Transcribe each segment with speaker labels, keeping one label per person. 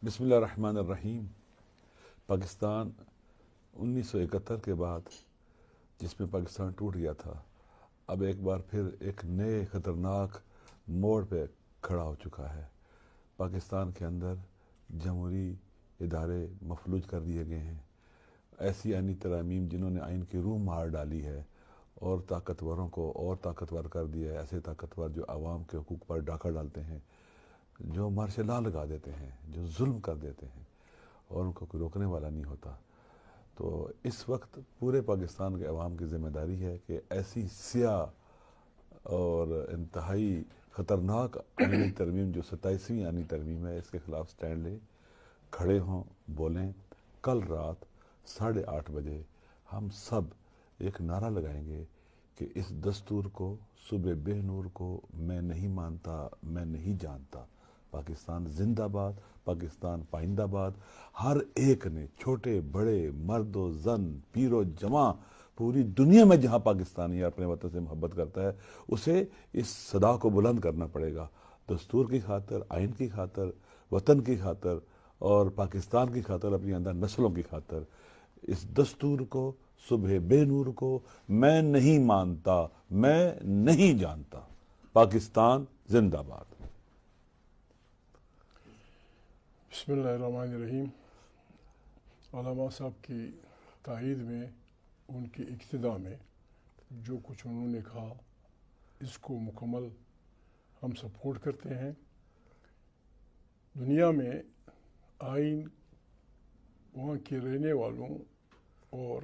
Speaker 1: بسم اللہ الرحمن الرحیم۔ پاکستان 1971 کے بعد جس میں پاکستان ٹوٹ گیا تھا، اب ایک بار پھر ایک نئے خطرناک موڑ پہ کھڑا ہو چکا ہے۔ پاکستان کے اندر جمہوری ادارے مفلوج کر دیے گئے ہیں۔ ایسی آئینی ترامیم جنہوں نے آئین کی روح مار ڈالی ہے اور طاقتوروں کو اور طاقتور کر دیا ہے، ایسے طاقتور جو عوام کے حقوق پر ڈاکہ ڈالتے ہیں، جو مارشل لا لگا دیتے ہیں، جو ظلم کر دیتے ہیں اور ان کو کوئی روکنے والا نہیں ہوتا۔ تو اس وقت پورے پاکستان کے عوام کی ذمہ داری ہے کہ ایسی سیاہ اور انتہائی خطرناک آئینی ترمیم جو 27ویں آئینی ترمیم ہے، اس کے خلاف سٹینڈ لیں، کھڑے ہوں، بولیں۔ کل رات 8:30 بجے ہم سب ایک نعرہ لگائیں گے کہ اس دستور کو، صبح بے نور کو میں نہیں مانتا، میں نہیں جانتا۔ پاکستان زندہ باد، پاکستان پائندہ باد۔ ہر ایک نے، چھوٹے بڑے، مرد و زن، پیر و جوان، پوری دنیا میں جہاں پاکستانی اپنے وطن سے محبت کرتا ہے، اسے اس صدا کو بلند کرنا پڑے گا۔ دستور کی خاطر، آئین کی خاطر، وطن کی خاطر اور پاکستان کی خاطر، اپنی اندر نسلوں کی خاطر۔ اس دستور کو، صبح بے نور کو میں نہیں مانتا، میں نہیں جانتا۔ پاکستان زندہ باد۔
Speaker 2: بسم اللہ الرحمن الرحیم۔ علامہ صاحب کی تائید میں، ان کی اقتداء میں جو کچھ انہوں نے کہا، اس کو مکمل ہم سپورٹ کرتے ہیں۔ دنیا میں آئین وہاں کے رہنے والوں اور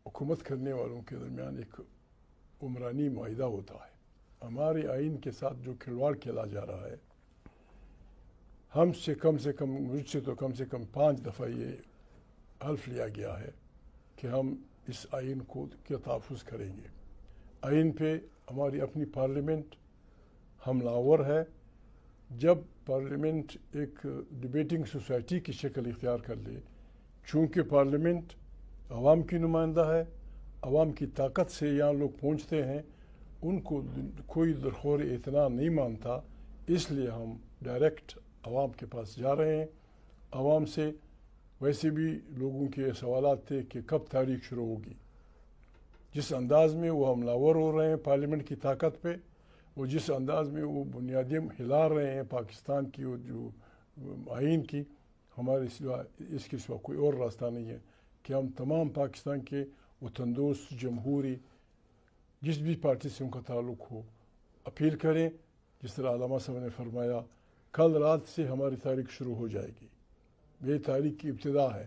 Speaker 2: حکومت کرنے والوں کے درمیان ایک عمرانی معاہدہ ہوتا ہے۔ ہمارے آئین کے ساتھ جو کھلواڑ کھیلا جا رہا ہے، ہم سے کم 5 دفعہ یہ حلف لیا گیا ہے کہ ہم اس آئین کو کیا تحفظ کریں گے۔ آئین پہ ہماری اپنی پارلیمنٹ حملہ آور ہے۔ جب پارلیمنٹ ایک ڈیبیٹنگ سوسائٹی کی شکل اختیار کر لے، چونکہ پارلیمنٹ عوام کی نمائندہ ہے، عوام کی طاقت سے یہاں لوگ پہنچتے ہیں، ان کو کوئی درخور اعتنا نہیں مانتا، اس لیے ہم ڈائریکٹ عوام کے پاس جا رہے ہیں۔ عوام سے ویسے بھی لوگوں کے سوالات تھے کہ کب تاریخ شروع ہوگی۔ جس انداز میں وہ حملہ آور ہو رہے ہیں پارلیمنٹ کی طاقت پہ، اور جس انداز میں وہ بنیادیں ہلا رہے ہیں پاکستان کی اور جو آئین کی، ہمارے سوا اس کے سوا کوئی اور راستہ نہیں ہے کہ ہم تمام پاکستان کے وطن دوست جمہوری جس بھی پارٹی سے ان کا تعلق ہو اپیل کریں۔ جس طرح علامہ صاحب نے فرمایا، کل رات سے ہماری تاریخ شروع ہو جائے گی۔ یہ تاریخ کی ابتدا ہے۔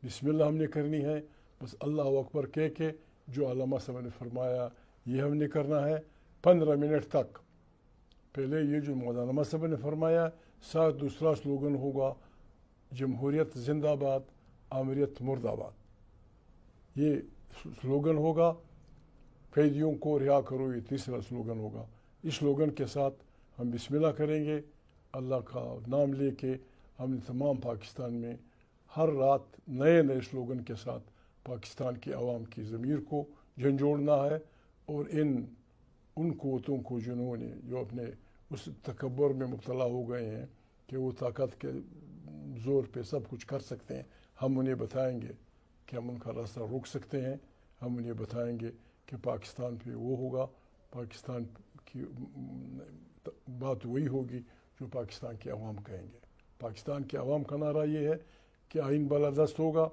Speaker 2: بسم اللہ ہم نے کرنی ہے، بس اللہ اکبر کہہ کے جو علامہ صاحب نے فرمایا یہ ہم نے کرنا ہے 15 منٹ تک۔ پہلے یہ جو مولانا صاحب نے فرمایا، ساتھ دوسرا سلوگن ہوگا جمہوریت زندہ باد، آمریت مرد آباد۔ یہ سلوگن ہوگا۔ قیدیوں کو رہا کرو، یہ تیسرا سلوگن ہوگا۔ اس سلوگن کے ساتھ ہم بسم اللہ کریں گے، اللہ کا نام لے کے۔ ہم نے تمام پاکستان میں ہر رات نئے سلوگن کے ساتھ پاکستان کے عوام کی ضمیر کو جھنجھوڑنا ہے، اور ان قوتوں کو جنہوں نے جو اپنے اس تکبر میں مبتلا ہو گئے ہیں کہ وہ طاقت کے زور پہ سب کچھ کر سکتے ہیں، ہم انہیں بتائیں گے کہ ہم ان کا راستہ روک سکتے ہیں۔ ہم انہیں بتائیں گے کہ پاکستان پہ وہ ہوگا، پاکستان کی بات وہی ہوگی جو پاکستان کے عوام کہیں گے۔ پاکستان کے عوام کا نعرہ یہ ہے کہ آئین بالادست ہوگا،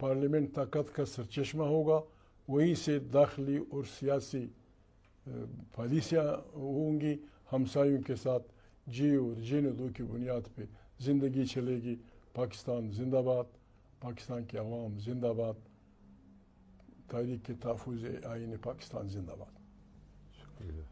Speaker 2: پارلیمنٹ طاقت کا سرچشمہ ہوگا، وہیں سے داخلی اور سیاسی پالیسیاں ہوں گی، ہمسایوں کے ساتھ جی اور جینے دو کی بنیاد پہ زندگی چلے گی۔ پاکستان زندہ باد، پاکستان کے عوام زندہ باد، تاریخ کے تحفظ آئین پاکستان زندہ باد۔
Speaker 1: شکریہ۔